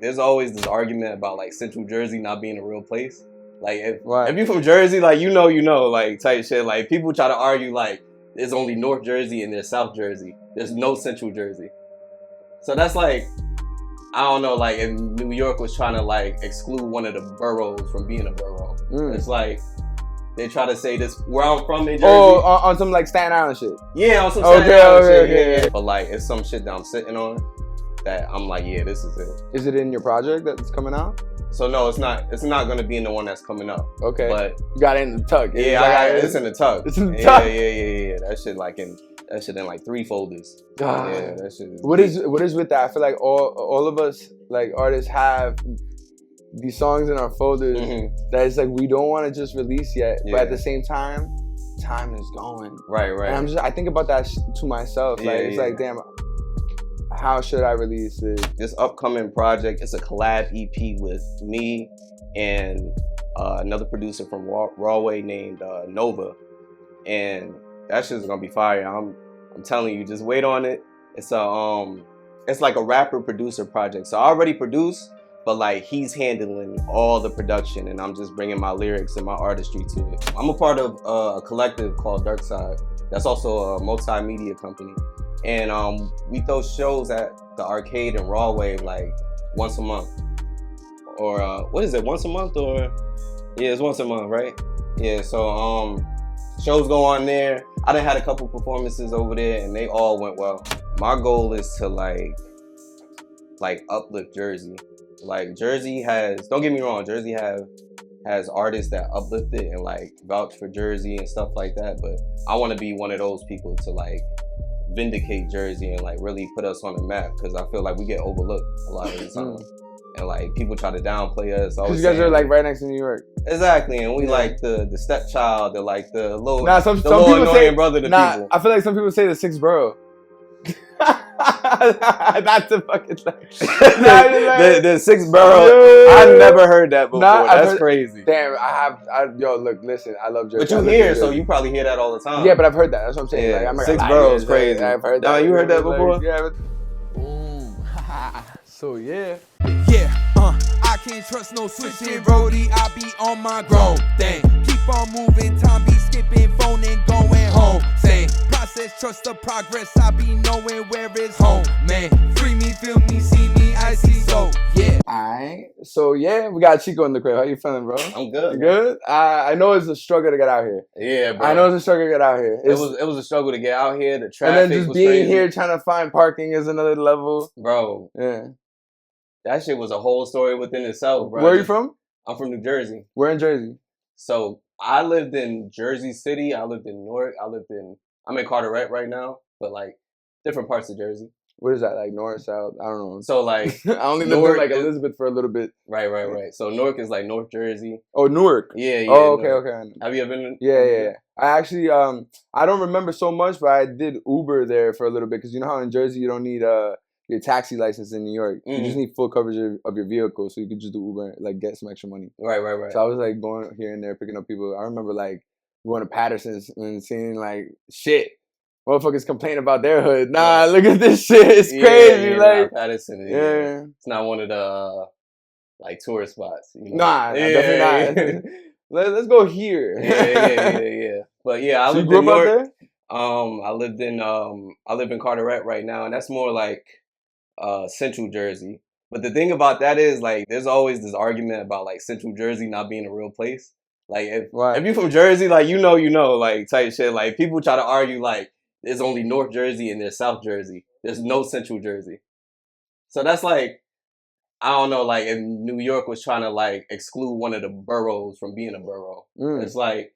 there's always this argument about like Central Jersey not being a real place. Like if you're from Jersey, like you know, like type shit. Like people try to argue like there's only North Jersey and there's South Jersey. There's no Central Jersey. So that's like, I don't know, like if New York was trying to like exclude one of the boroughs from being a borough. It's like they try to say this where I'm from in Jersey. Oh, on some like Staten Island shit. Yeah, on some Staten Island shit. Yeah. But like it's some shit that I'm sitting on that I'm like, yeah, this is it. Is it in your project that's coming out? So no, it's not. It's not gonna be in the one that's coming up. Okay. But you got it in the tug. Yeah, I got it. It's in the tug. It's in the tug. Yeah. That shit in like 3 folders. Yeah, that shit. What is with that? I feel like all of us like artists have these songs in our folders that it's like we don't want to just release yet, but at the same time is going. Right. And I think about that to myself. Like it's like, damn, how should I release it? This upcoming project, it's a collab EP with me and another producer from Rawway named Nova, and that shit's gonna be fire. I'm telling you, just wait on it. It's like a rapper producer project. So I already produced, but like he's handling all the production, and I'm just bringing my lyrics and my artistry to it. I'm a part of a collective called Dark Side. That's also a multimedia company. And we throw shows at the arcade in Rawway like once a month. Or what is it, once a month? Or yeah, it's once a month, right? Yeah, so shows go on there. I done had a couple performances over there and they all went well. My goal is to like uplift Jersey. Like Jersey has, don't get me wrong, Jersey has artists that uplift it and like vouch for Jersey and stuff like that, but I want to be one of those people to like vindicate Jersey and like really put us on the map, because I feel like we get overlooked a lot of the time. And like people try to downplay us. Because you guys are like right next to New York. Exactly, and we like the stepchild, or like the little, some little people annoying say, brother to people. I feel like some people say the 6th borough. Not the fucking the 6th borough. I've never heard that before. That's crazy. Damn, yo, look, listen, I love Jersey. But you hear, so you probably hear that all the time. Yeah, but I've heard that. That's what I'm saying. Yeah, like, 6th borough is crazy. I've heard that. You heard that before? Yeah. So yeah. I can't trust no switching roadie. I be on my grown thing. Keep on moving, time be skipping, phone and going home. Same process, trust the progress. I be knowing where it's home, man. Free me, feel me, see me, I see. So yeah. Alright. So yeah, we got Chico in the crib. How you feeling, bro? I'm good. You good? I know it's a struggle to get out here. Yeah, bro. I know it's a struggle to get out here. It was a struggle to get out here. The traffic and then just being crazy. Here trying to find parking is another level. Bro. Yeah. That shit was a whole story within itself, bro. Where are you from? I'm from New Jersey. Where in Jersey? So I lived in Jersey City. I lived in Newark. I'm in Carteret right now, but like different parts of Jersey. What is that, like north, south? I don't know. So like I only lived in like Elizabeth for a little bit. Right. So Newark is like North Jersey. Oh, Newark. Yeah. Oh, Newark. okay. Have you ever been? Yeah. I actually I don't remember so much, but I did Uber there for a little bit, because you know how in Jersey you don't need your taxi license in New York. You just need full coverage of your vehicle, so you can just do Uber and like get some extra money. Right. So I was like going here and there picking up people. I remember like going to Patterson's and seeing like shit. Motherfuckers complain about their hood. Nah, look at this shit. It's crazy. Like Patterson. Yeah. It's not one of the like tourist spots. You know? Nah, definitely not. Let's go here. Yeah. But yeah, I lived grew in up Newark. Out there? I live in Carteret right now, and that's more like Central Jersey. But the thing about that is like there's always this argument about like Central Jersey not being a real place. Like if you're from Jersey, like you know, like type shit. Like people try to argue like there's only North Jersey and there's South Jersey. There's no Central Jersey. So that's like, I don't know, like if New York was trying to like exclude one of the boroughs from being a borough. It's like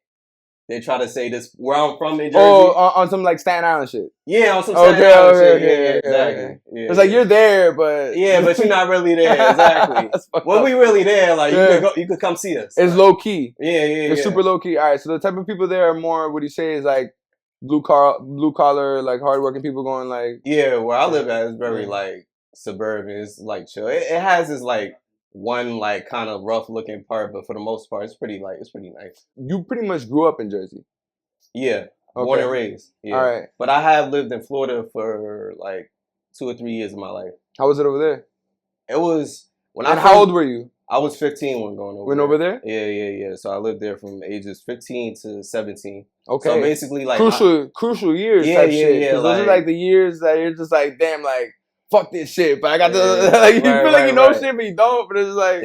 they try to say this where I'm from in Jersey. Oh, on some like Staten Island shit. Yeah, on some Staten Island shit. Yeah, exactly. Okay. Yeah, it's like you're there, but but you're not really there. Exactly. When we really there, like you could come see us. It's low key. Yeah. It's super low key. All right, so the type of people there are more, what do you say, is like blue collar, like hardworking people going like. Yeah, where I live at is very like suburban. It's like chill. It has this like one like kind of rough looking part, but for the most part, it's pretty nice. You pretty much grew up in Jersey. Yeah, born and raised. Yeah. All right, but I have lived in Florida for like 2 or 3 years of my life. How was it over there? It was. And how old were you? I was 15 when going over. Went over there? Yeah. So I lived there from ages 15 to 17. Okay. So basically, like crucial years type shit. Because those are like the years that you're just like, damn, like fuck this shit. But I got like you feel like you know shit, but you don't. But it's like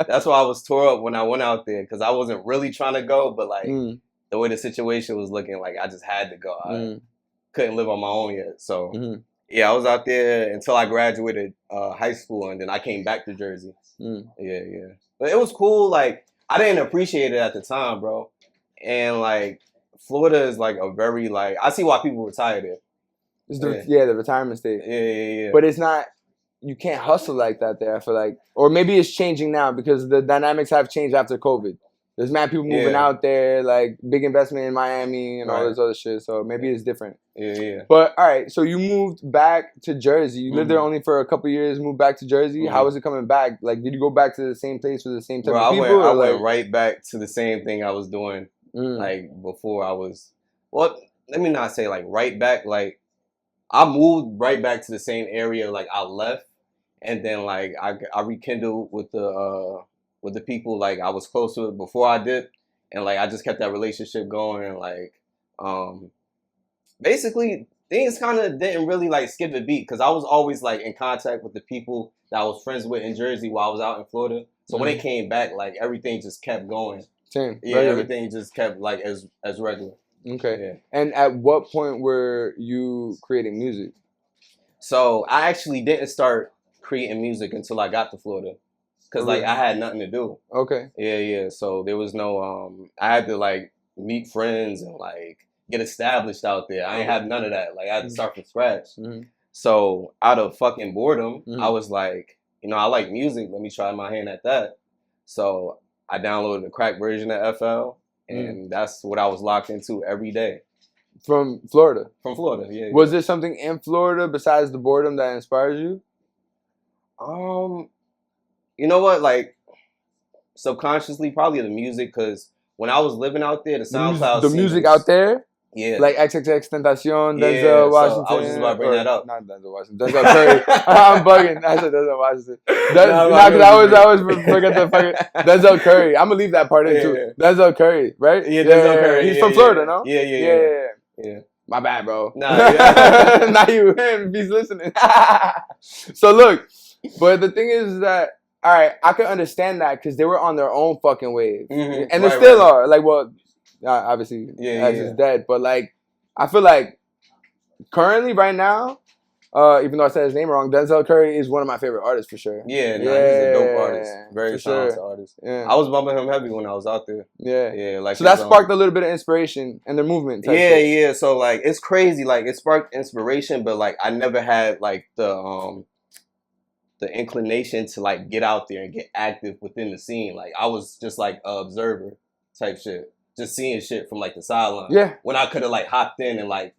that's why I was tore up when I went out there because I wasn't really trying to go, but like the way the situation was looking, like I just had to go. I couldn't live on my own yet, so. Yeah, I was out there until I graduated high school, and then I came back to Jersey. Yeah. But it was cool. Like, I didn't appreciate it at the time, bro. And, like, Florida is, like, a very, like... I see why people retire there. It's the retirement state. Yeah. But it's not... You can't hustle like that there, I feel like. Or maybe it's changing now because the dynamics have changed after COVID. There's mad people moving out there, like big investment in Miami and all this other shit. So maybe it's different. Yeah. But all right, so you moved back to Jersey. You lived there only for a couple years, moved back to Jersey. How was it coming back? Like, did you go back to the same place with the same type of people? I went right back to the same thing I was doing like before I was. Well, let me not say like right back. Like, I moved right back to the same area like I left, and then like I rekindled with the people like I was close to it before I did, and like I just kept that relationship going, and like basically things kind of didn't really like skip a beat because I was always like in contact with the people that I was friends with in Jersey while I was out in Florida. So when they came back, like everything just kept going. Same. Yeah, everything just kept like as regular. Okay. Yeah. And at what point were you creating music? So I actually didn't start creating music until I got to Florida. Cause like I had nothing to do. Okay. Yeah. So there was no I had to like meet friends and like get established out there. I ain't have none of that. Like I had to start from scratch. So out of fucking boredom, I was like, you know, I like music. Let me try my hand at that. So I downloaded the crack version of FL, and that's what I was locked into every day. From Florida? From Florida, yeah. Was there something in Florida besides the boredom that inspires you? You know what? Like, subconsciously, probably the music, because when I was living out there, the SoundCloud the music out there? Yeah. Like XXX Tentacion, Denzel Washington. So I was just about to bring that up. Not Denzel Washington. Denzel Curry. I'm bugging. I said Denzel Washington. Because I always forget the fucking Denzel Curry. I'm going to leave that part in too. Denzel Curry, right? Yeah, Denzel Curry. He's from Florida, no? Yeah. My bad, bro. Nah, yeah. Not you. Him. He's listening. So look, but the thing is that, all right, I can understand that because they were on their own fucking wave. And they still are. Like, well, obviously, X is dead. But, like, I feel like currently, right now, even though I said his name wrong, Denzel Curry is one of my favorite artists for sure. He's a dope artist. Very talented artist. Yeah. I was bumping him heavy when I was out there. Yeah. Like, so that sparked a little bit of inspiration and the movement. Yeah. So, like, it's crazy. Like, it sparked inspiration, but, like, I never had, like, the inclination to, like, get out there and get active within the scene. Like, I was just, like, an observer type shit. Just seeing shit from like the sideline. Yeah. When I could have like hopped in and like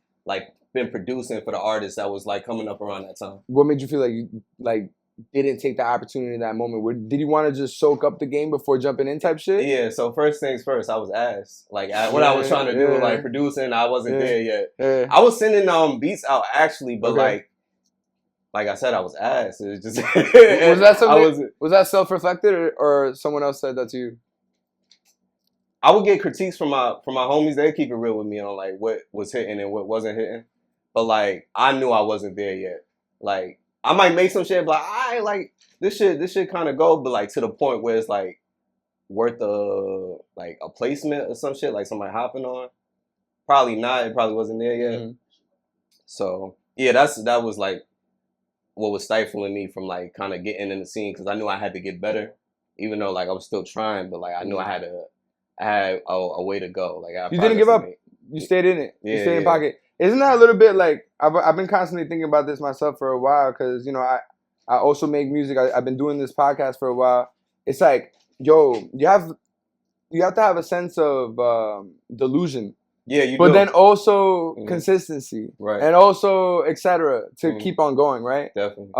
been producing for the artists that was like coming up around that time. What made you feel like you like didn't take the opportunity in that moment? Did you want to just soak up the game before jumping in type shit? Yeah. So first things first, I was ass. Like what I was trying to do, like producing, I wasn't there yet. Yeah. I was sending beats out actually, but like I said, I was ass. It was just was that something? Was that self-reflected or someone else said that to you? I would get critiques from my homies. They keep it real with me on like what was hitting and what wasn't hitting. But like I knew I wasn't there yet. Like I might make some shit, but like I like this shit kind of go, but like to the point where it's like worth a placement or some shit, like somebody hopping on. Probably not. It probably wasn't there yet. So yeah, that was like what was stifling me from like kind of getting in the scene because I knew I had to get better, even though like I was still trying, but like I knew I had a way to go. Like you didn't give up. You stayed in it. You stayed in pocket. Isn't that a little bit like I've been constantly thinking about this myself for a while because you know I also make music. I've been doing this podcast for a while. It's like yo, you have to have a sense of delusion. Yeah, you but do. then also consistency, right? And also etc. to keep on going, right? Definitely.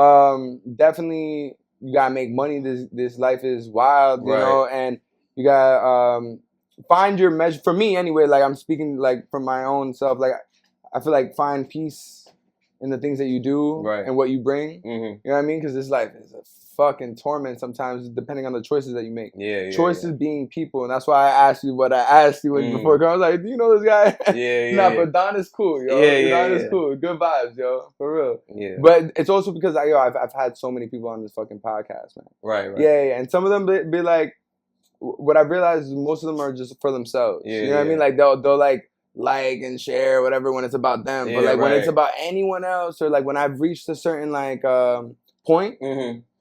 Definitely, you gotta make money. This life is wild, you know, and you gotta find your measure. For me, anyway, like I'm speaking like from my own self. Like I feel like find peace in the things that you do and what you bring. You know what I mean? Because this life is a fucking torment sometimes, depending on the choices that you make. Yeah. Choices being people, and that's why I asked you what I asked you before. I was like, do you know this guy? Yeah. But Don is cool, yo. Don is cool. Good vibes, yo. For real. Yeah. But it's also because I've had so many people on this fucking podcast, man. Right. Yeah. And some of them be like, what I've realized is most of them are just for themselves. Yeah, you know what I mean? Like they'll like and share whatever when it's about them. But like when it's about anyone else, or like when I've reached a certain like point,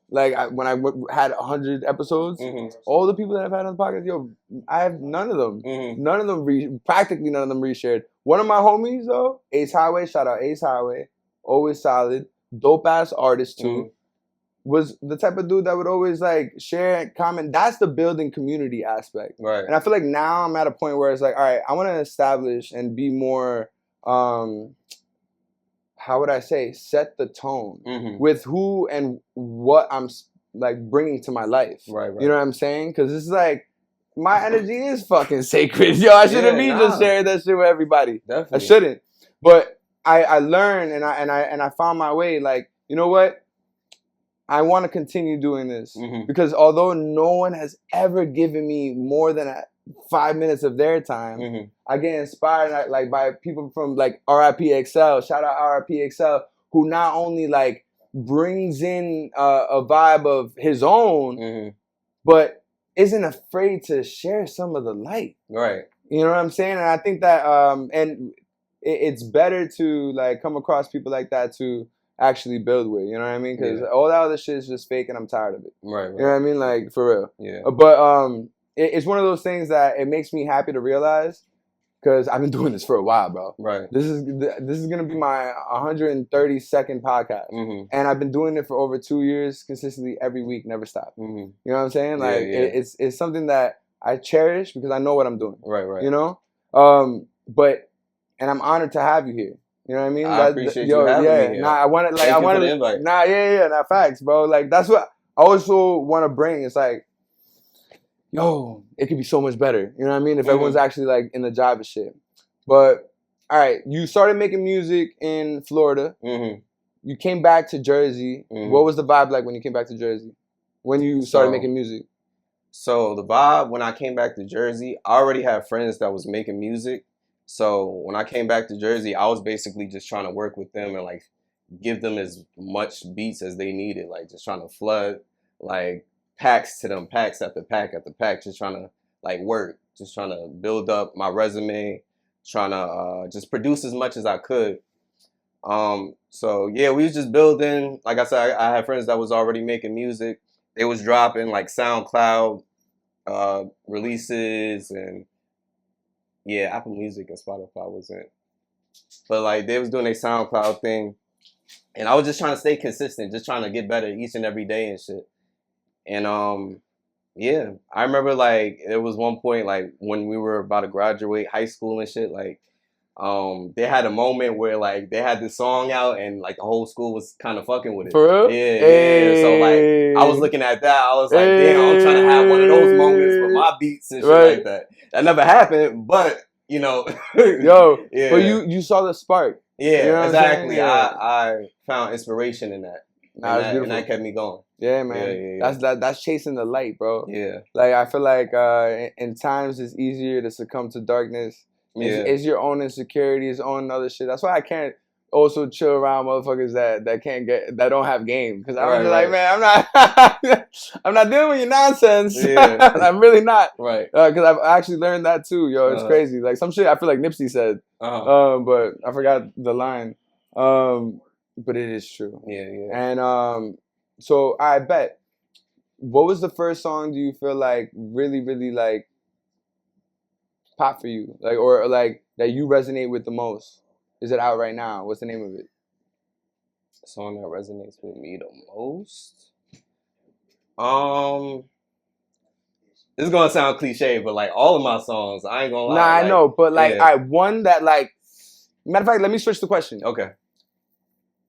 like when I had 100 episodes, all the people that I've had on the podcast, yo, I have none of them. None of them practically none of them reshared. One of my homies though, Ace Highway, shout out Ace Highway, always solid, dope ass artist too. Was the type of dude that would always like share and comment. That's the building community aspect. Right. And I feel like now I'm at a point where it's like, all right, I want to establish and be more, how would I say, set the tone with who and what I'm like bringing to my life. Right. You know what I'm saying? Because it's like, my energy is fucking sacred. Yo, I shouldn't be just sharing that shit with everybody. Definitely. I shouldn't. But I learned and I found my way. Like, you know what? I want to continue doing this because although no one has ever given me more than 5 minutes of their time, I get inspired like by people from like RIPXL, shout out RIPXL, who not only like brings in a vibe of his own, but isn't afraid to share some of the light. Right. You know what I'm saying? And I think that and it's better to like come across people like that to actually build with, you know what I mean? Because all that other shit is just fake, and I'm tired of it. Right. You know what I mean? Like for real. Yeah. But it's one of those things that it makes me happy to realize because I've been doing this for a while, bro. Right. This is gonna be my 132nd podcast, and I've been doing it for over 2 years consistently every week, never stop. You know what I'm saying? Like it's something that I cherish because I know what I'm doing. Right. You know. And I'm honored to have you here. You know what I mean? I appreciate you having me here. I wanted the invite. Facts, bro. Like that's what I also want to bring. It's like, yo, it could be so much better. You know what I mean? If everyone's actually like in the job of shit. But all right, you started making music in Florida. You came back to Jersey. What was the vibe like when you came back to Jersey? When you started making music? So the vibe when I came back to Jersey, I already had friends that was making music. So when I came back to Jersey, I was basically just trying to work with them and like give them as much beats as they needed, like just trying to flood like packs to them, packs after pack after pack, just trying to like work, just trying to build up my resume, trying to just produce as much as I could. So yeah, we was just building. Like I said, I had friends that was already making music. They was dropping like SoundCloud releases and Apple Music and Spotify wasn't. But like they was doing their SoundCloud thing. And I was just trying to stay consistent, just trying to get better each and every day and shit. And I remember like it was one point like when we were about to graduate high school and shit, like they had a moment where like they had this song out and like the whole school was kind of fucking with it. For real? Yeah. So like I was looking at that, I was like, damn, I'm trying to have one of those moments with my beats and shit like that. That never happened, but you know. But you saw the spark. Yeah, you know exactly. I found inspiration in that. And that kept me going. Yeah, man. That's chasing the light, bro. Yeah. Like I feel like in times it's easier to succumb to darkness. It's your own insecurities, own other shit. That's why I can't also chill around motherfuckers that don't have game. Because I'm just like, man, I'm not dealing with your nonsense. Yeah. I'm really not. Right. Because I've actually learned that too, yo. It's crazy. Like some shit I feel like Nipsey said. But I forgot the line. But it is true. Yeah. And so I bet. What was the first song do you feel like really, really like pop for you? Like or like that you resonate with the most? Is it out right now? What's the name of it? The song that resonates with me the most? This is gonna sound cliche, but like all of my songs, I ain't gonna lie. Nah, I know, but like I one that like matter of fact, let me switch the question. Okay.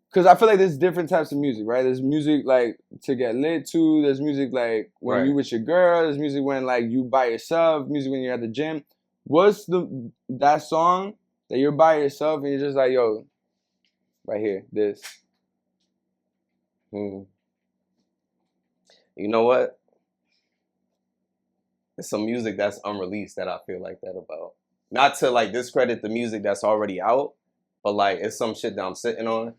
Because I feel like there's different types of music, right? There's music like to get lit to. There's music like when you with your girl. There's music when like you by yourself. Music when you're at the gym. What's that song that you're by yourself and you're just like, yo, right here, this. You know what? It's some music that's unreleased that I feel like that about. Not to like discredit the music that's already out, but like it's some shit that I'm sitting on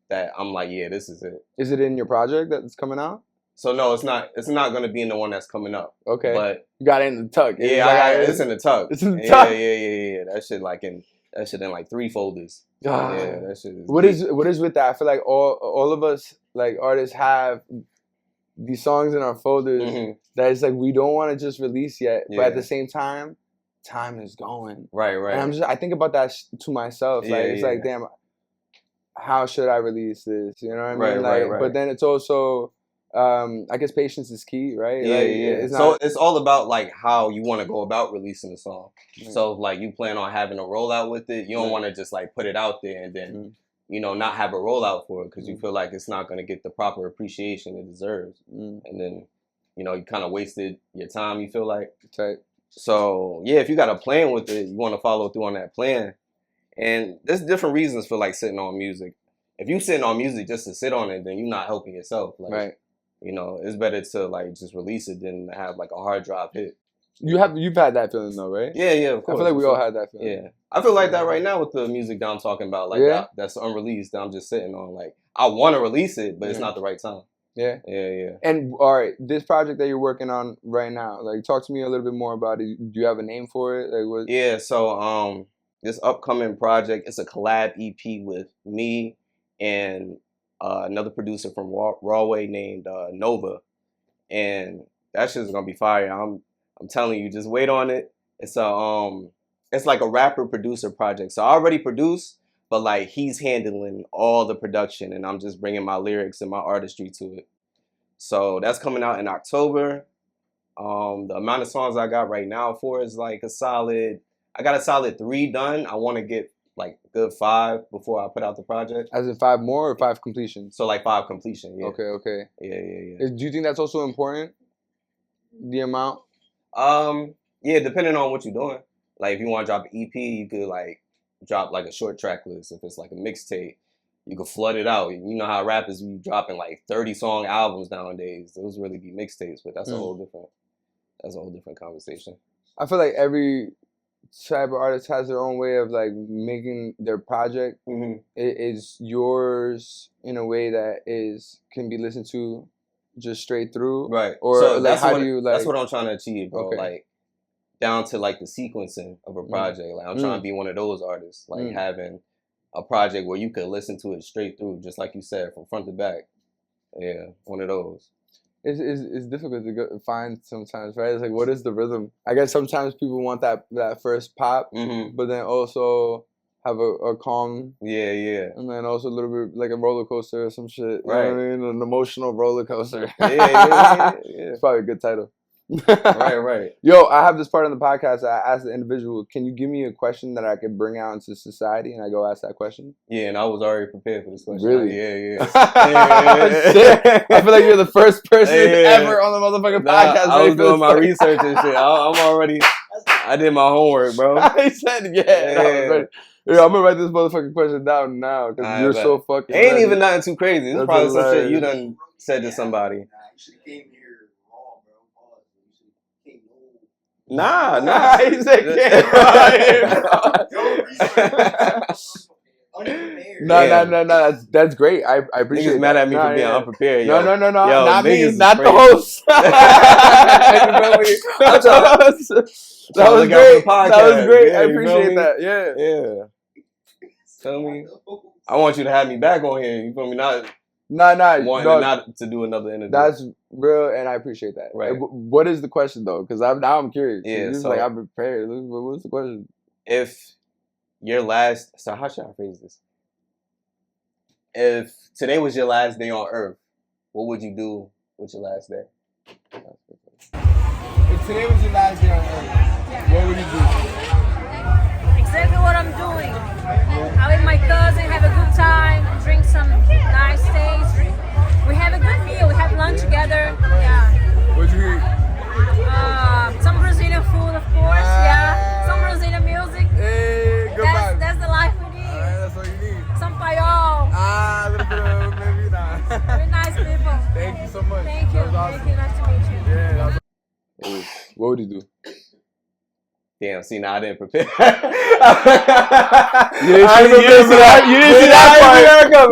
that I'm like, yeah, this is it. Is it in your project that's coming out? So no, it's not. It's not gonna be in the one that's coming up. Okay. But you got it in the tuck. Yeah, it's in the tuck. It's in the tuck. Yeah. That shit in like 3 folders. Ah. Yeah, that shit is. What is with that? I feel like all of us like artists have these songs in our folders that it's like we don't want to just release yet, but at the same time, time is going. Right. And I think about that to myself. Like it's like, damn, how should I release this? You know what I mean? Right. But then it's also, I guess patience is key, right? Yeah. So it's all about like how you want to go about releasing a song. Right. So like you plan on having a rollout with it. You don't want to just like put it out there and then not have a rollout for it because you feel like it's not going to get the proper appreciation it deserves. And then you kind of wasted your time. You feel like. Right. So yeah, if you got a plan with it, you want to follow through on that plan. And there's different reasons for like sitting on music. If you sitting on music just to sit on it, then you're not helping yourself. Like, right. It's better to like just release it than have like a hard drive hit. You've had that feeling though, right? Yeah, of course. I feel like we all had that feeling. Yeah, I feel like that right now with the music that I'm talking about, like that's unreleased. That I'm just sitting on. Like I want to release it, but it's not the right time. Yeah. Yeah. And all right, this project that you're working on right now, like talk to me a little bit more about it. Do you have a name for it? Like what? Yeah. So this upcoming project, it's a collab EP with me and another producer from Rawway named Nova, and that shit's gonna be fire. I'm telling you, just wait on it. It's like a rapper producer project. So I already produced, but like he's handling all the production, and I'm just bringing my lyrics and my artistry to it. So that's coming out in October. The amount of songs I got right now for is like I got a solid 3 done. I want to get like a good 5 before I put out the project. As in 5 more or 5 completions? So like 5 completion, yeah. Okay. Yeah. Do you think that's also important? The amount? Yeah, depending on what you're doing. Like if you want to drop an EP, you could like drop like a short track list. If it's like a mixtape, you could flood it out. You know how rappers be dropping like 30-song albums nowadays. Those really be mixtapes, but that's a whole different conversation. I feel like every type of artist has their own way of like making their project. It is yours in a way that can be listened to just straight through, right? Or so like how do you like? That's what I'm trying to achieve, bro. Okay. Like down to like the sequencing of a project. Like I'm trying to be one of those artists, like having a project where you could listen to it straight through, just like you said, from front to back. Yeah, one of those. It's difficult to find sometimes, right? It's like, what is the rhythm? I guess sometimes people want that first pop, but then also have a calm. Yeah. And then also a little bit like a roller coaster or some shit. Right. You know what I mean? An emotional roller coaster. Yeah. It's probably a good title. Right. Yo, I have this part on the podcast. I asked the individual, can you give me a question that I could bring out into society? And I go ask that question. Yeah, and I was already prepared for this question. Really? Yeah. Shit. I feel like you're the first person ever on the motherfucking podcast. I was doing my research and shit. I did my homework, bro. I said, I was ready. Yeah, I'm gonna write this motherfucking question down now because you're so fucking. Ain't even nothing too crazy. It's probably some shit you done said to somebody. Nah. He said No. That's great. I appreciate. Niggas mad at me for being unprepared. No. Yo, not me. Not crazy. The host. That was great. That was great. Yeah, I appreciate that. Yeah. Tell me. I want you to have me back on here. You feel me? Not to do another interview. That's real, and I appreciate that. Right. What is the question though? Because now I'm curious. Yeah. So like I'm prepared. What's the question? If your last, so how should I phrase this? If today was your last day on Earth, what would you do with your last day? If today was your last day on Earth, what would you do? Exactly what I'm doing. I'm with my cousin, have a good time, drink some nice things. We have a good meal, we have lunch together. Yeah. What'd you eat? Some Brazilian food, of course. Yeah. Some Brazilian music. Hey, good vibes. That's the life we need. Alright, that's all you need. Some payol. A little bit of maybe not. Very nice people. Thank you so much. Thank you. That was awesome. Thank you. Nice What would you do? Damn, see, now I didn't prepare. You didn't see that part. You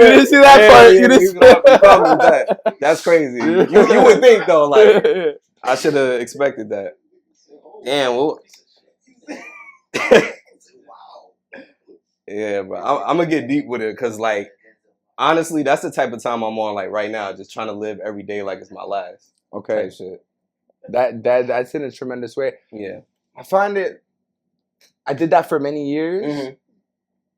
didn't see that part. You didn't see that part. That's crazy. You would think, though, like, I should have expected that. Damn, well. Yeah, bro. I'm going to get deep with it because, like, honestly, that's the type of time I'm on, like, right now. Just trying to live every day like it's my last. Okay. Type shit. That's in a tremendous way. Yeah. I find it. I did that for many years. Mm-hmm.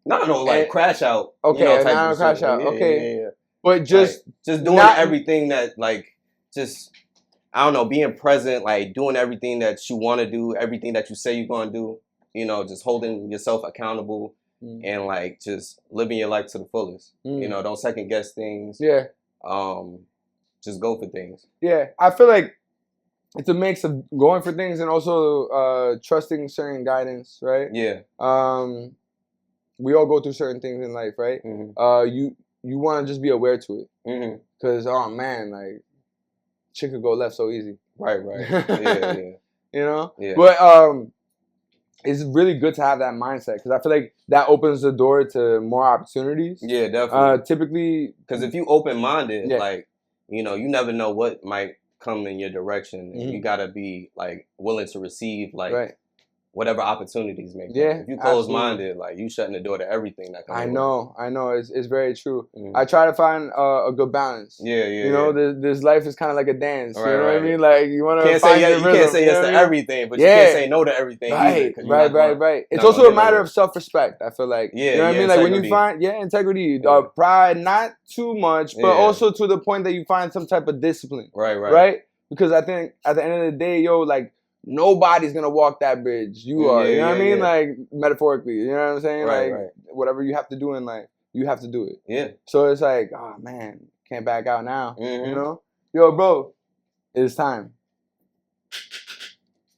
No, like crash out. Okay, Type of crash shit. out. Yeah, okay, yeah. But just doing everything that, like, just, I don't know, being present, like doing everything that you want to do, everything that you say you're gonna do. Just holding yourself accountable and like just living your life to the fullest. Don't second guess things. Yeah. Just go for things. Yeah, I feel like it's a mix of going for things and also trusting certain guidance, right? Yeah. We all go through certain things in life, right? Mm-hmm. You want to just be aware to it, Mm-hmm. because oh man, like shit could go left so easy. Right. Yeah. Yeah. Yeah. But it's really good to have that mindset because I feel like that opens the door to more opportunities. Yeah, definitely. Typically, because if you open-minded, yeah. like you never know what might come in your direction. And you gotta be like willing to receive like right. whatever opportunities may come. Yeah, If you close-minded, like you shutting the door to everything that comes. I know. It's very true. Mm-hmm. I try to find a good balance. Yeah. This life is kind of like a dance. Right, you know what I right. mean? Like you want to You can't say yes to everything, but you can't say no to everything. Right, either, right. It's also a matter of self-respect. I feel like. Yeah, you know what I mean? Like when you find integrity, pride, not too much, but also to the point that you find some type of discipline. Right. Because I think at the end of the day, like nobody's gonna walk that bridge. You are. You know what I mean? Like metaphorically. You know what I'm saying? Right, like whatever you have to do in life, you have to do it. Yeah. So it's like, oh man, can't back out now. Mm-hmm. You know? Yo, bro, it's time.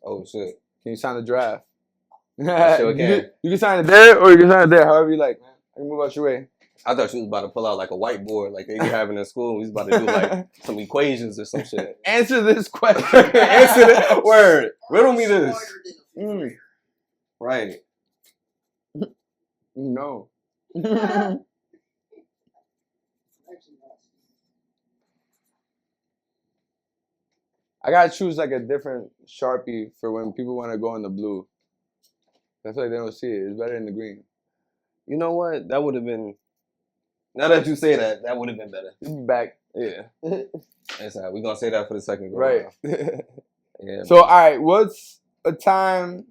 Oh shit. Can you sign the draft? I sure can. You can sign it there or you can sign it there, however you like, man. I can move out your way. I thought she was about to pull out like a whiteboard like they be having in school. We was about to do like some equations or some shit. Answer this question. Answer that word. Riddle me this. Right. No. I gotta choose like a different Sharpie for when people want to go in the blue. I feel like they don't see it. It's better in the green. You know what? That would have been. Now that you say that, that would have been better. Back. Yeah. That's all right. We're going to say that for the second go. Right. Yeah. So, all right, what's a time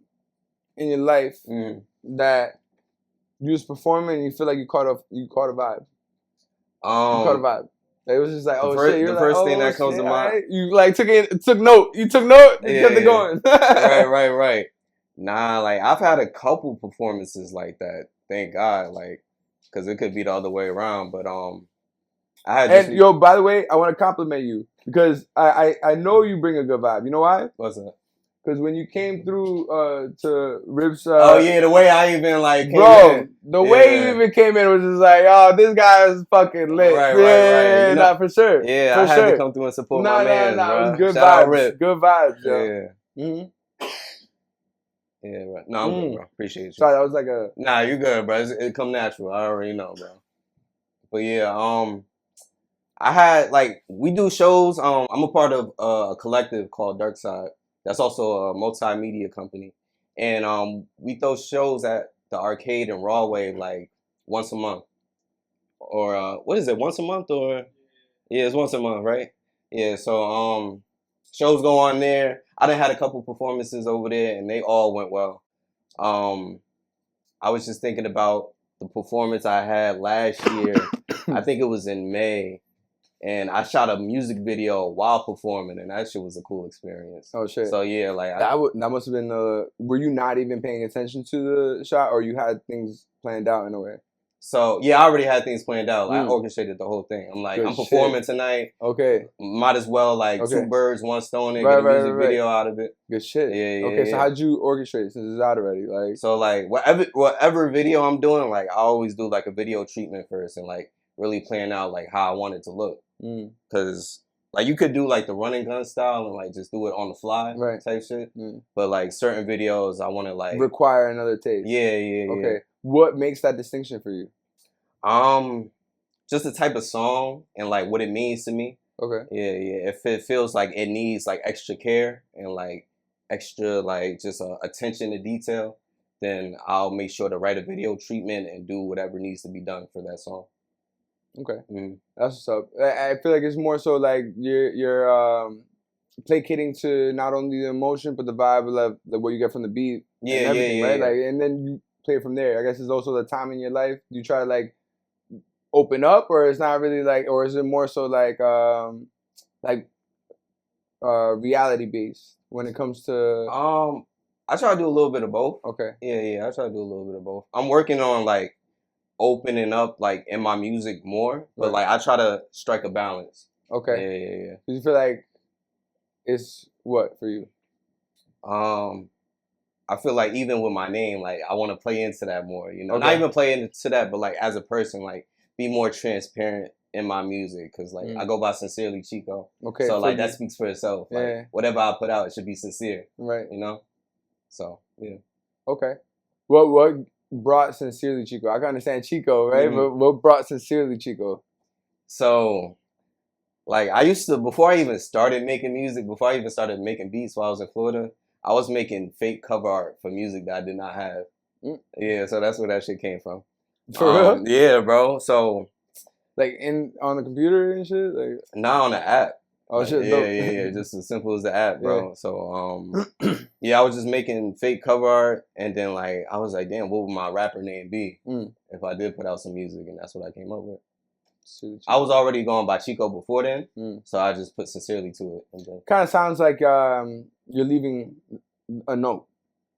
in your life that you was performing and you feel like you caught a vibe? You caught a vibe. It was just like, shit. The first thing that comes to mind. Right. You like took note. You took note and kept it going. Right. Nah, like I've had a couple performances like that. Thank God, like, because it could be the other way around. But I had. Yo, by the way, I want to compliment you because I know you bring a good vibe. You know why? What's that? Because when you came through to Rip's... the way I even like came in. The way you even came in was just like, oh, this guy is fucking lit. Right. Nah, for sure. Yeah, I had to come through and support my man. Nah, it was good Shout vibes. out Rip. Good vibes, yo. Yeah. Mm-hmm. Yeah, right. No, I'm good, bro. Appreciate you. Sorry, that was like a... Nah, you good, bro. It come natural. I already know, bro. But yeah, I had, like, we do shows. I'm a part of a collective called Dark Side. That's also a multimedia company. And we throw shows at the arcade in Rawway like once a month. Or what is it, once a month or? Yeah, it's once a month, right? Yeah, so shows go on there. I done had a couple performances over there and they all went well. I was just thinking about the performance I had last year. I think it was in May. And I shot a music video while performing, and that shit was a cool experience. Oh shit! So yeah, like that must have been. Were you not even paying attention to the shot, or you had things planned out in a way? So yeah, I already had things planned out. I orchestrated the whole thing. I'm like, I'm performing tonight. Okay. Might as well two birds, one stone, and get a music video out of it. Good shit. Yeah. Okay, so how'd you orchestrate it since it's out already? Like, so like whatever video I'm doing, like I always do like a video treatment first, and like really plan out like how I want it to look. Because like you could do like the running gun style and like just do it on the fly type shit. But like certain videos, I want to like require another take. Yeah. Okay, what makes that distinction for you? Just the type of song and like what it means to me. Okay. Yeah. If it feels like it needs like extra care and like extra like just attention to detail, then I'll make sure to write a video treatment and do whatever needs to be done for that song. Okay, that's what's up. I feel like it's more so like you're placating to not only the emotion but the vibe of what you get from the beat. Yeah, right? Like, and then you play it from there. I guess it's also the time in your life. Do you try to like open up, or it's not really like, or is it more so like reality based when it comes to? I try to do a little bit of both. Okay. Yeah. I try to do a little bit of both. I'm working on like opening up like in my music more, but like I try to strike a balance. Okay. Yeah. Do you feel like it's what for you? I feel like even with my name, like I want to play into that more, you know. Okay. Not even play into that, but like as a person, like be more transparent in my music, because like I go by Sincerely Chico. Okay. So like that speaks for itself. Like whatever I put out, it should be sincere. Right. You know. So yeah. Okay. What brought Sincerely Chico? I can understand Chico, right? But what brought Sincerely Chico? So, like, I used to, before I even started making music, before I even started making beats while I was in Florida, I was making fake cover art for music that I did not have. Yeah, so that's where that shit came from. For real? Yeah, bro. So, like on the computer and shit? Like not on the app. Oh like, shit! Yeah. Just as simple as the app, bro. Yeah. So, I was just making fake cover art, and then like I was like, damn, what would my rapper name be if I did put out some music? And that's what I came up with. I was already going by Chico before then, so I just put Sincerely to it. And then kind of sounds like you're leaving a note.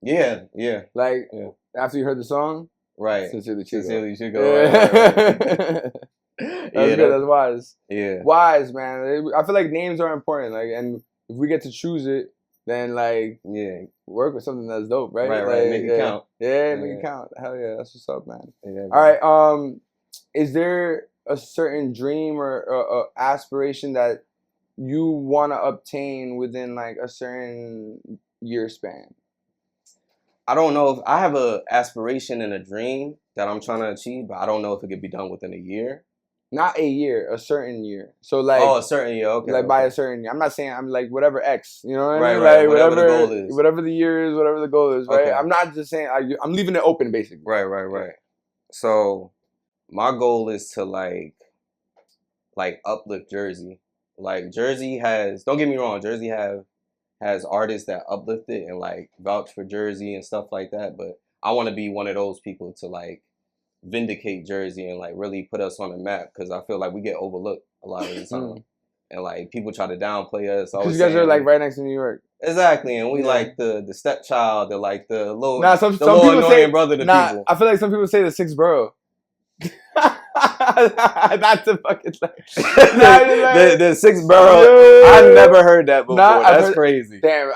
Yeah. Like after you heard the song, right? Sincerely Chico. Sincerely Chico. Right. That's good. That's wise. Yeah. Wise, man. I feel like names are important. Like, and if we get to choose it, then like work with something that's dope, right? Right. Like, Make it count. Yeah, make it count. Hell yeah, that's what's up, man. Yeah, all right. Is there a certain dream or aspiration that you want to obtain within like a certain year span? I don't know if I have a aspiration and a dream that I'm trying to achieve, but I don't know if it could be done within a year. Not a year, a certain year. So like a certain year, okay. Like by a certain year. I'm not saying I'm like whatever X, you know what I mean? Right. Like whatever the goal is. Whatever the year is, whatever the goal is, right? Okay. I'm not just saying I'm leaving it open basically. Right. So my goal is to like uplift Jersey. Like Jersey has, don't get me wrong, Jersey has artists that uplift it and like vouch for Jersey and stuff like that, but I want to be one of those people to like vindicate Jersey and like really put us on the map, because I feel like we get overlooked a lot of the time. And like people try to downplay us. Because you guys are like right next to New York. Exactly, and we like the stepchild, or like the little some little people annoying say, brother to people. I feel like some people say the sixth borough. Not to fucking the sixth borough. I never heard that before. That's crazy. Damn,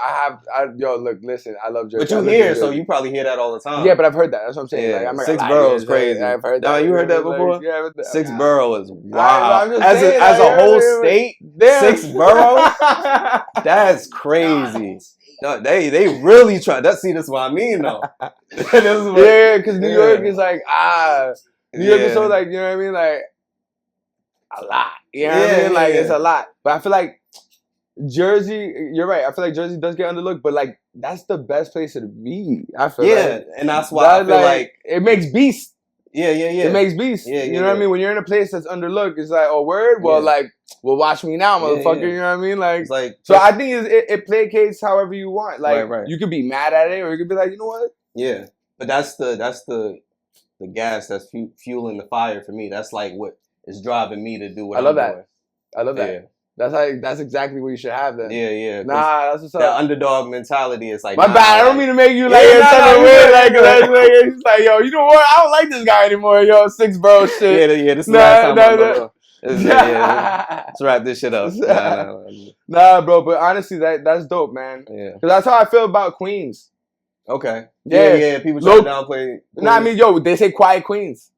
look, listen, I love Jersey. But you hear, so you probably hear that all the time. Yeah, but I've heard that. That's what I'm saying. Yeah, like, sixth borough is crazy. I've heard that. No, you heard that before? Like, yeah, sixth borough is wild. Saying, as a whole state, sixth borough. That's crazy. No, they really try. That's what I mean though. Because New York is like New York is so like, you know what I mean, like a lot. You know what I mean, like it's a lot. But I feel like Jersey, you're right. I feel like Jersey does get underlooked, but like that's the best place to be. I feel like, and that's why I feel like it makes beast. Yeah. It makes beast. You know what I mean? When you're in a place that's underlooked, it's like, oh, word? Well, like, well, watch me now, motherfucker. You know what I mean? Like so I think it placates however you want. Like, you could be mad at it, or you could be like, you know what? Yeah. But that's the gas that's fueling the fire for me. That's like what is driving me to do what I'm doing. I love that. Yeah. That's exactly what you should have then. Yeah. Nah, that's what's up. That underdog mentality is like, my bad. I don't mean to make you like weird. Like it's like, yo, you know what? I don't like this guy anymore. Yo, sixth borough shit. Yeah. This is the last time let's wrap this shit up. Nah, bro. But honestly, that's dope, man. Yeah. Because that's how I feel about Queens. Okay. Yeah. People try to downplay Queens. Nah, I mean, they say quiet Queens.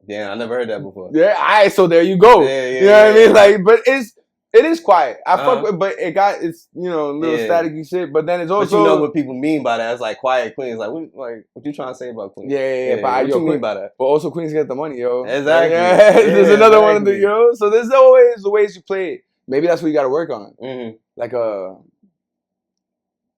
Yeah, I never heard that before. Yeah, so there you go. Yeah, you know what I mean? Like, but It is quiet. I fuck Uh-huh. with, but it's little Yeah. staticky shit. But then it's But also you know what people mean by that. It's like quiet Queens. Like what you trying to say about Queens? yeah. But what you mean Queen, by that? but also Queens get the money, yo. Exactly. Yeah, there's another one of the exactly. So there's always the ways you play it. Maybe that's what you got to work on. Mm-hmm. Like a,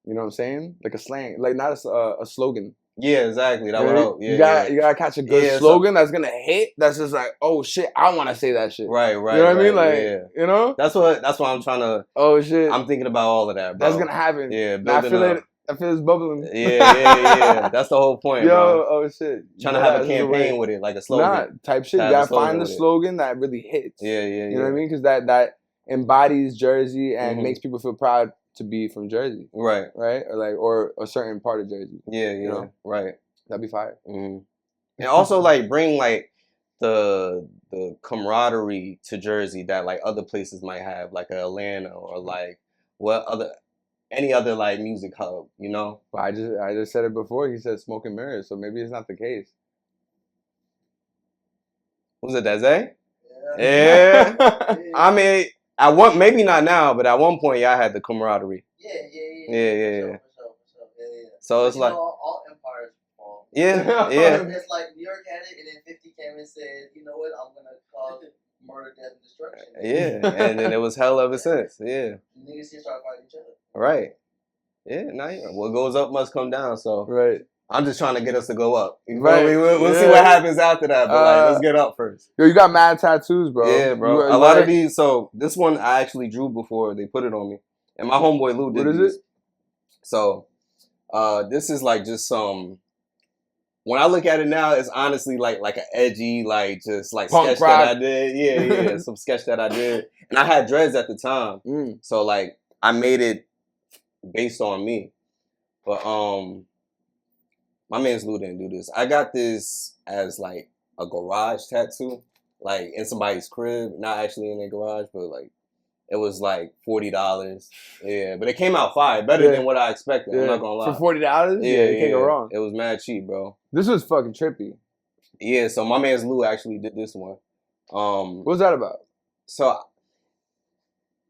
you know what I'm saying? Like a slang, like not a slogan. Yeah, exactly. That would help. Yeah, you gotta catch a good slogan that's gonna hit. That's just like, oh shit, I want to say that shit. Right. You know what I mean? Like, you know? That's what I'm trying to. Oh shit, I'm thinking about all of that, bro. That's gonna happen. Yeah, I feel it. I feel it's bubbling. Yeah. That's the whole point, Yo, bro. oh shit. Trying to have a campaign with it, like a slogan. Nah, type shit. You gotta find the slogan that really hits. Yeah. You know what I mean? Because that embodies Jersey and makes people feel proud to be from Jersey. Right. Or a certain part of Jersey. Yeah. You know? Right. That'd be fire. Mm-hmm. And also like bring like the camaraderie to Jersey that like other places might have, like Atlanta or like any other like music hub, you know? But I just said it before. He said smoke and mirrors, so maybe it's not the case. Was it Dese? Yeah. I mean, maybe not now, but at one point y'all had the camaraderie. Yeah. Yeah. For sure. Yeah. So it's like all empires fall. Yeah. It's like New York had it, and then 50 came and said, you know what, I'm gonna cause murder, death, and destruction. Yeah, and then it was hell ever since. Yeah. Niggas here start fighting each other. Right. Yeah. Now what goes up must come down. So right. I'm just trying to get us to go up. Right. We'll see what happens after that. But like, let's get up first. Yo, you got mad tattoos, bro. Yeah, bro. A lot of these. So this one I actually drew before they put it on me, and my homeboy Lou did. What is it? So, this is like just some. When I look at it now, it's honestly like an edgy, like just like punk sketch rock. that I did. Yeah, some sketch that I did, and I had dreads at the time, so like I made it based on me. But my man's Lou didn't do this. I got this as like a garage tattoo, like in somebody's crib, not actually in their garage, but like it was like $40. Yeah, but it came out fire, better than what I expected. I'm not gonna lie. For $40? Yeah, you can't go wrong. It was mad cheap, bro. This was fucking trippy. Yeah, so my man's Lou actually did this one. What was that about? So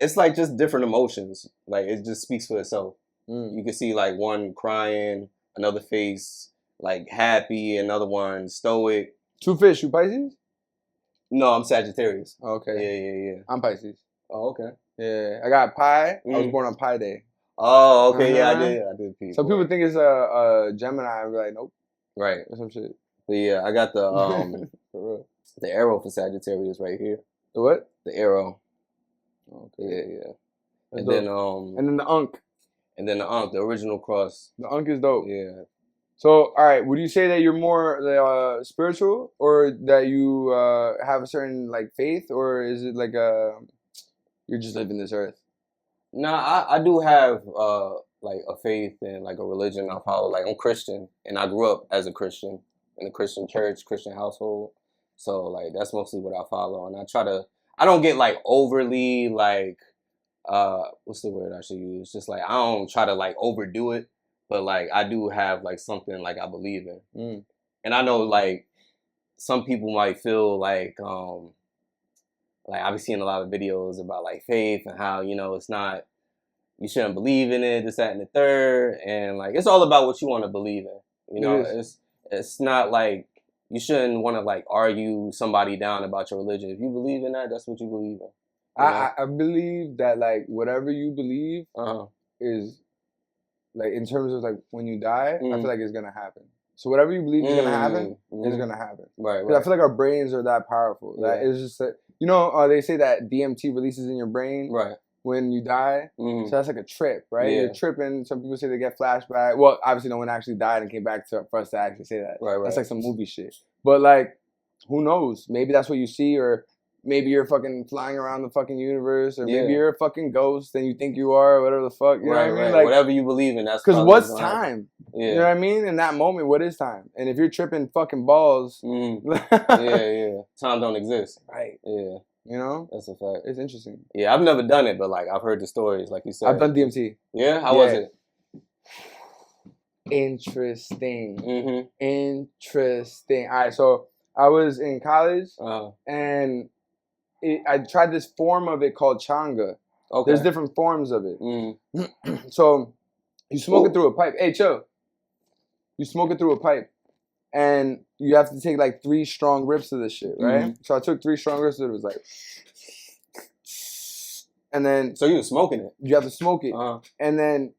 it's like just different emotions. Like it just speaks for itself. You can see like one crying, another face like happy, another one stoic. Two fish, you Pisces? No, I'm Sagittarius. Okay. Yeah. I'm Pisces. Oh, okay. Yeah, I got Pi. I was born on Pi Day. Oh, okay. Yeah, I did. Some people think it's a Gemini. I'm like, nope. Right. Or some shit. But yeah, I got the the arrow for Sagittarius right here. The what? The arrow. Okay. Yeah. That's and dope. then the Ankh. And then the Ankh, the original cross. The Ankh is dope. Yeah. So, all right, would you say that you're more spiritual, or that you have a certain like faith, or is it like you're just living this earth? Nah, I do have like a faith and like a religion I follow. Like I'm Christian, and I grew up as a Christian in a Christian church, Christian household. So like that's mostly what I follow, and I don't get like overly like what's the word I should use? Just like I don't try to like overdo it, but like I do have like something like I believe in, and I know like some people might feel like I've been seeing a lot of videos about like faith and how, it's not, you shouldn't believe in it, this, that, and the third. And like, it's all about what you want to believe in. It's not like you shouldn't want to like argue somebody down about your religion. If you believe in that, that's what you believe in. I believe that like whatever you believe is like in terms of like when you die, I feel like it's going to happen. So whatever you believe is going to happen, is going to happen. Right. I feel like our brains are that powerful. That it's just that, they say that DMT releases in your brain when you die. So that's like a trip, right? Yeah. You're tripping. Some people say they get flashback. Well, obviously no one actually died and came back for us to actually say that. Right. That's like some movie shit. But like, who knows? Maybe that's what you see, or maybe you're fucking flying around the fucking universe, or maybe you're a fucking ghost and you think you are, or whatever the fuck. You know what I mean? Like, whatever you believe in, that's because what's time? Yeah. You know what I mean? In that moment, what is time? And if you're tripping fucking balls, yeah, time don't exist. Right. Yeah. That's a fact. It's interesting. Yeah, I've never done it, but like I've heard the stories, like you said. I've done DMT. Yeah, how was it? Interesting. Interesting. All right, so I was in college, and I tried this form of it called changa. Okay. There's different forms of it. Mm. So you smoke it through a pipe. Hey, chill. You smoke it through a pipe. And you have to take like 3 strong rips of this shit, right? Mm-hmm. So I took 3 strong rips. It was like, and then So you were smoking it. you have to smoke it, Uh-huh. and then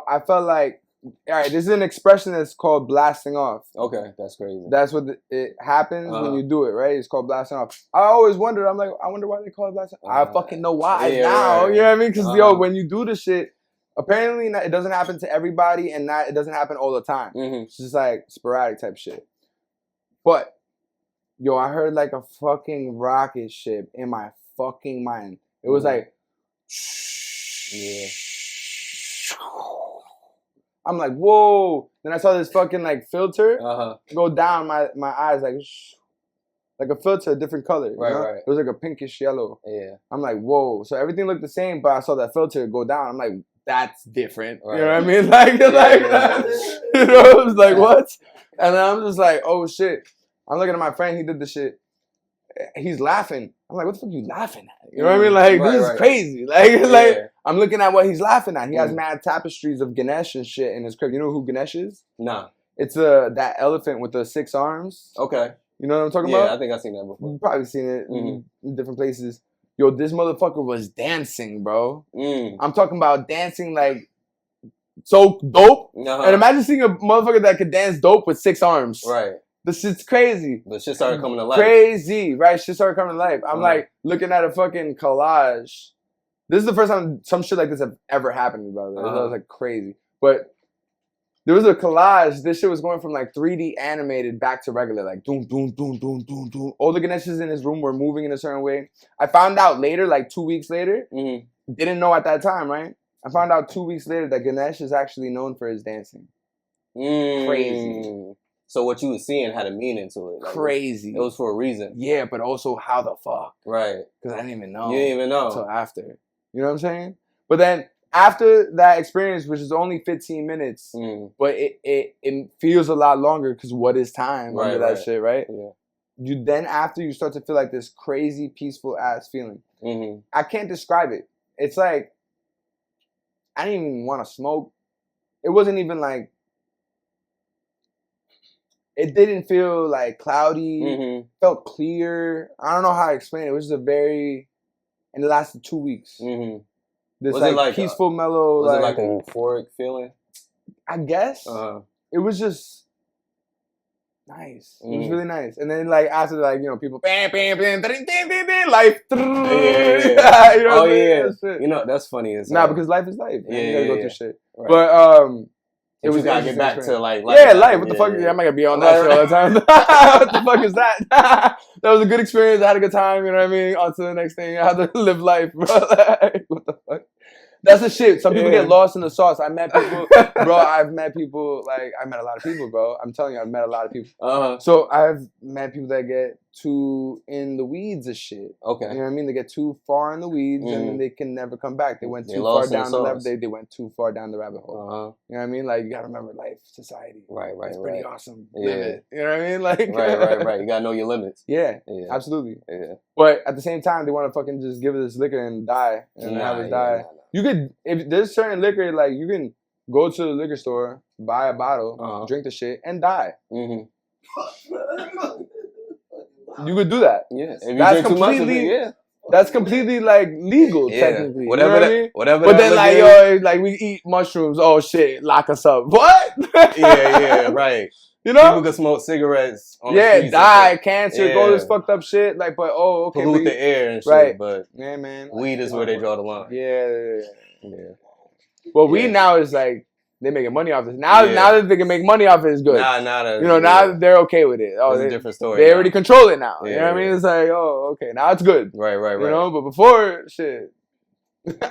I felt like, all right, this is an expression that's called blasting off. Okay, that's crazy. That's what it happens when Uh-huh. you do it, right? It's called blasting off. I always wondered. I'm like, I wonder why they call it blasting. I fucking know why now. right. You know what I mean? Because Uh-huh. when you do the shit, apparently it doesn't happen to everybody, and it doesn't happen all the time. Mm-hmm. It's just like sporadic type shit. But I heard like a fucking rocket ship in my fucking mind. It was like, Yeah. I'm like, whoa. Then I saw this fucking like filter Uh-huh. go down my eyes like a filter, a different color. Right, you know? right. It was like a pinkish yellow. Yeah. I'm like, whoa. So everything looked the same, but I saw that filter go down. I'm like, that's different. Right. You know what I mean? Like, yeah. you know, I was like, what? And then I'm just like, oh shit. I'm looking at my friend, he did the shit. He's laughing. I'm like, what the fuck are you laughing at? You know what I mean? Like, Right, this is right. crazy. Like, Yeah. like I'm looking at what he's laughing at. He has Mm. mad tapestries of Ganesh and shit in his crib. You know who Ganesh is? Nah. It's that elephant with the 6 arms. Okay. You know what I'm talking Yeah, about? I think I've seen that before. You've probably seen it Mhm. in different places. Yo, this motherfucker was dancing, bro. Mm. I'm talking about dancing like so dope. Uh-huh. And imagine seeing a motherfucker that could dance dope with 6 arms. Right. This shit's crazy. The shit started coming to life. Crazy, right? Shit started coming to life. I'm Uh-huh. like looking at a fucking collage. This is the first time some shit like this have ever happened to me, brother. Uh-huh. That was like crazy. But there was a collage. This shit was going from like 3D animated back to regular, like doom, doom, doom, doom, doom, doom. All the Ganeshas in his room were moving in a certain way. I found out later, like 2 weeks later, Mm-hmm. didn't know at that time, right? I found out 2 weeks later that Ganesh is actually known for his dancing. Crazy. So what you was seeing had a meaning to it. Like, Crazy. It was for a reason. Yeah, but also how the fuck? Right. Because I didn't even know. You didn't even know. Until after. You know what I'm saying? But then after that experience, which is only 15 minutes, Mm. but it feels a lot longer because what is time Right, under that right. shit, right? Yeah. You then after you start to feel like this crazy peaceful ass feeling. Mm-hmm. I can't describe it. It's like I didn't even want to smoke. It wasn't even like it didn't feel like cloudy. Mm-hmm. Felt clear. I don't know how to explain it. It was and it lasted 2 weeks. Mm-hmm. This Was it like peaceful, mellow. Was it like a euphoric feeling? I guess it was just nice. It was Mhm. really nice. And then like after like people bam bam bam ding, ding, ding, ding, life. Yeah. You know Oh what I mean? yeah. That shit. You know that's funny as Nah, because life is life. Man. Yeah, You gotta go yeah, through shit. Right. But It was gotta an get back interesting to like experience. Life. What the fuck? Yeah, I'm not gonna be on that shit all the time. What the fuck is that? That was a good experience. I had a good time. You know what I mean? On to the next thing. I had to live life, bro. Like, what the fuck? That's the shit. Some people Yeah. get lost in the sauce. I met people, bro. I've met people. Like I met a lot of people, bro. I'm telling you, I've met a lot of people. So I've met people that get too in the weeds of shit. Okay. You know what I mean? They get too far in the weeds and Mhm. then they can never come back. They went They too far lost in the down the rabbit. sauce. They went too far down the rabbit hole. You know what I mean? Like you gotta remember life, society. Right. It's pretty awesome. Yeah. Live it. You know what I mean? Like Right. You gotta know your limits. Yeah, Yeah. absolutely. Yeah. But at the same time, they want to fucking just give it this liquor and die and have us die. You could, if there's certain liquor, like you can go to the liquor store, buy a bottle, drink the shit, and die. Mm-hmm. You could do that. Yeah. If you That's drink too much of it, completely- yeah. That's completely like legal, Yeah. technically. Whatever you know what that, I mean? whatever But that then like liquor is. like we eat mushrooms. Oh shit, lock us up. What? Yeah, right. You know? People can smoke cigarettes on the Yeah, streets and die, shit. cancer, go this fucked up shit. Like, but okay, Pollute but the air and shit. right. But yeah, man. weed is where they draw the line. Yeah. Yeah. Well, weed Yeah. now is like they making money off this. Now, Yeah. now that they can make money off it is good. Nah, Now that they're okay with it. Oh, It's a they, different story. they now. already control it now. You Yeah, know what I mean? yeah. It's like, oh, okay, now it's good. Right. You know, but before, shit.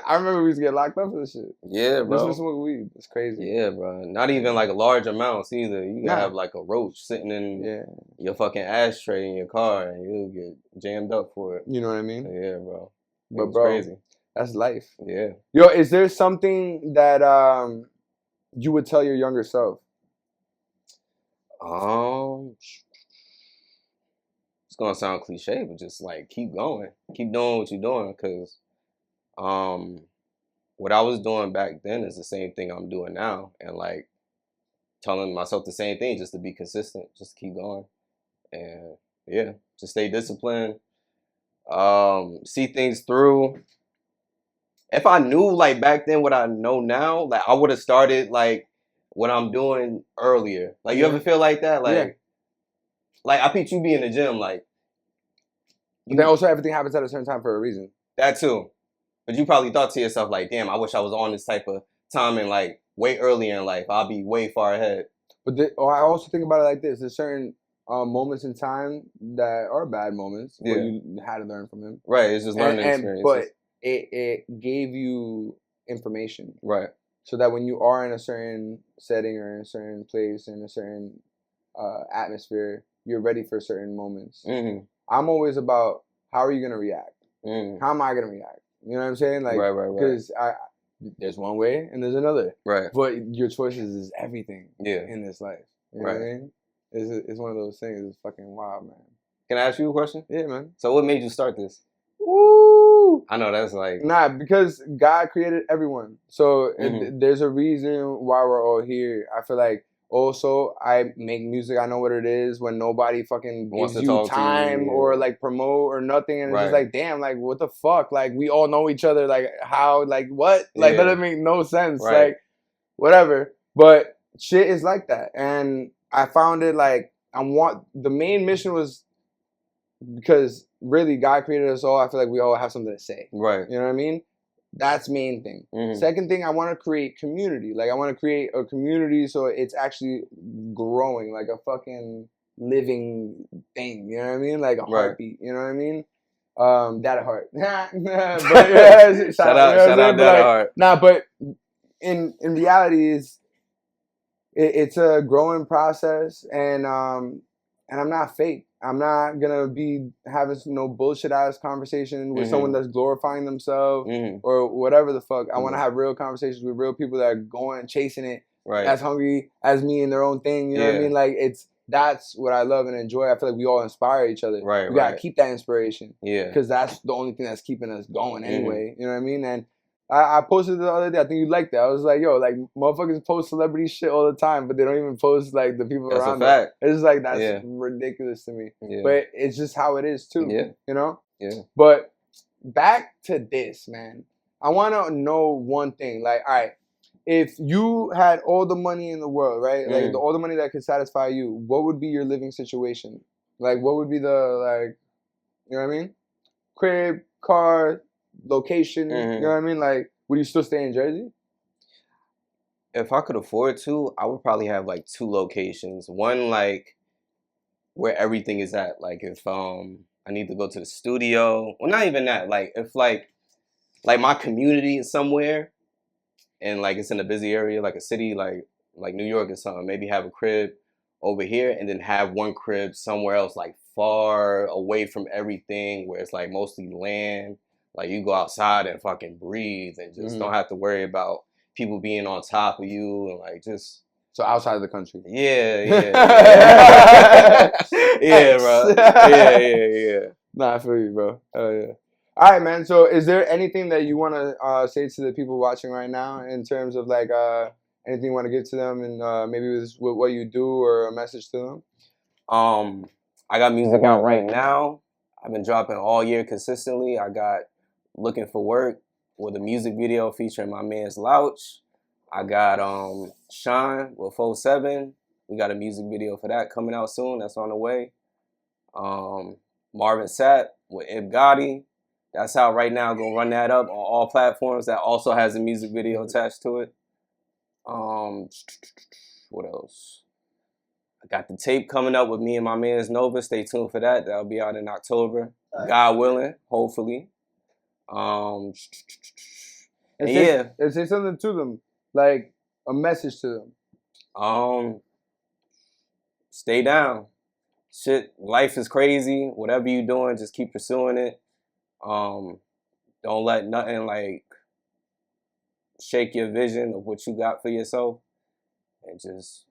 I remember we used to get locked up for this shit. Yeah, Just bro. for smoking weed. It's crazy. Yeah, bro. Not even like large amounts either. You can Nah. have like a roach sitting in Yeah. your fucking ashtray in your car and you'll get jammed up for it. You know what I mean? Yeah, bro. But It's bro, crazy. that's life. Yeah. Yo, is there something that you would tell your younger self? It's gonna sound cliche, but just like keep going, keep doing what you're doing, because what I was doing back then is the same thing I'm doing now, and like telling myself the same thing, just to be consistent, just keep going, and yeah, just stay disciplined, see things through. If I knew like back then what I know now, like I would have started like what I'm doing earlier. Like you ever feel like that? Like I picture you be in the gym, like. But then also everything happens at a certain time for a reason. That too. But you probably thought to yourself, like, damn, I wish I was on this type of timing, like, way earlier in life. I'll be way far ahead. But I also think about it like this. There's certain moments in time that are bad moments where you had to learn from them. Right, it's just learning experiences. But it gave you information. Right. So that when you are in a certain setting or in a certain place, in a certain atmosphere, you're ready for certain moments. Mm-hmm. I'm always about how are you going to react? Mm-hmm. How am I going to react? You know what I'm saying? Like, right. Because there's one way and there's another. Right. But your choices is everything Yeah. in this life. You know what I mean? It's one of those things. It's fucking wild, man. Can I ask you a question? Yeah, man. So what made you start this? Woo! I know that's like... Nah, because God created everyone. So there's a reason why we're all here. I feel like also I make music. I know what it is when nobody fucking gives you time or like promote or nothing. And it's just like, damn, like what the fuck? Like we all know each other. Like how, like what? Like that doesn't make no sense. Right. Like whatever. But shit is like that. And I found it like the main mission was because really God created us all. I feel like we all have something to say. Right. You know what I mean? That's main thing. Second thing, I want to create community. Like I want to create a community so it's actually growing, like a fucking living thing. You know what I mean? Like a heartbeat. You know what I mean? Data heart. But yeah, shout out Data Heart. Nah, but in reality it's a growing process, and I'm not fake. I'm not gonna be having no bullshit ass conversation with someone that's glorifying themselves or whatever the fuck. I want to have real conversations with real people that are going chasing it as hungry as me in their own thing. You know what I mean? Like that's what I love and enjoy. I feel like we all inspire each other. Right. We gotta keep that inspiration. Yeah. Because that's the only thing that's keeping us going anyway. You know what I mean? And I posted the other day. I think you liked that. I was like, yo, like motherfuckers post celebrity shit all the time, but they don't even post like the people around them. It's just like that's ridiculous to me. Yeah. But it's just how it is too. Yeah. You know? Yeah. But back to this, man. I want to know one thing. Like, all right, if you had all the money in the world, right? Like all the money that could satisfy you, what would be your living situation? Like, what would be the you know what I mean? Crib, car, location, you know what I mean? Like, would you still stay in Jersey? If I could afford to, I would probably have like 2 locations. One like where everything is at. Like if I need to go to the studio, well, not even that. Like if like my community is somewhere, and like it's in a busy area, like a city, like New York or something. Maybe have a crib over here, and then have one crib somewhere else, like far away from everything, where it's like mostly land. Like you go outside and fucking breathe and just don't have to worry about people being on top of you and like just. So outside of the country. Yeah. Yeah, bro. Yeah. Nah, I feel you, bro. Yeah. All right, man. So is there anything that you want to say to the people watching right now in terms of like anything you want to give to them and maybe with what you do or a message to them? I got music out right now. I've been dropping all year consistently. I got Looking for Work with a music video featuring my man's Louch. I got Shine with 4-7. We got a music video for that coming out soon. That's on the way. Marvin Sapp with embodies. That's out right now. Gonna run that up on all platforms. That also has a music video attached to it. What else? I got the tape coming up with me and my man's Nova. Stay tuned for that. That'll be out in October. God willing, hopefully. And say something to them, like a message to them. Stay down. Shit, life is crazy. Whatever you're doing, just keep pursuing it. Don't let nothing like shake your vision of what you got for yourself. And just,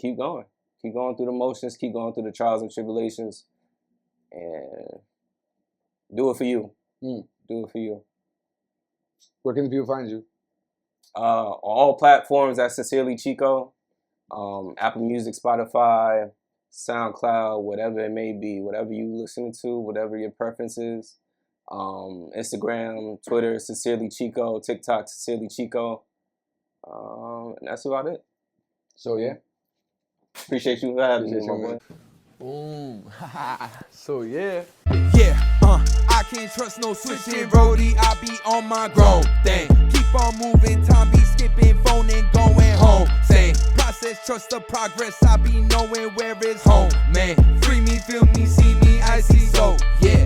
keep going. Keep going through the motions. Keep going through the trials and tribulations. and do it for you. Mm. Do it for you. Where can the people find you? On all platforms at Sincerely Chico. Apple Music, Spotify, SoundCloud, whatever it may be, whatever you listen to, whatever your preference is. Instagram, Twitter, Sincerely Chico, TikTok, Sincerely Chico. And that's about it. So yeah. Appreciate you for having me, Appreciate my you, boy. Boom. So yeah. Yeah, I can't trust no switching roadie. I be on my grown thing. Keep on moving, time be skipping, phone and going home. Same process, trust the progress. I be knowing where it's home, man. Free me, feel me, see me, I see so.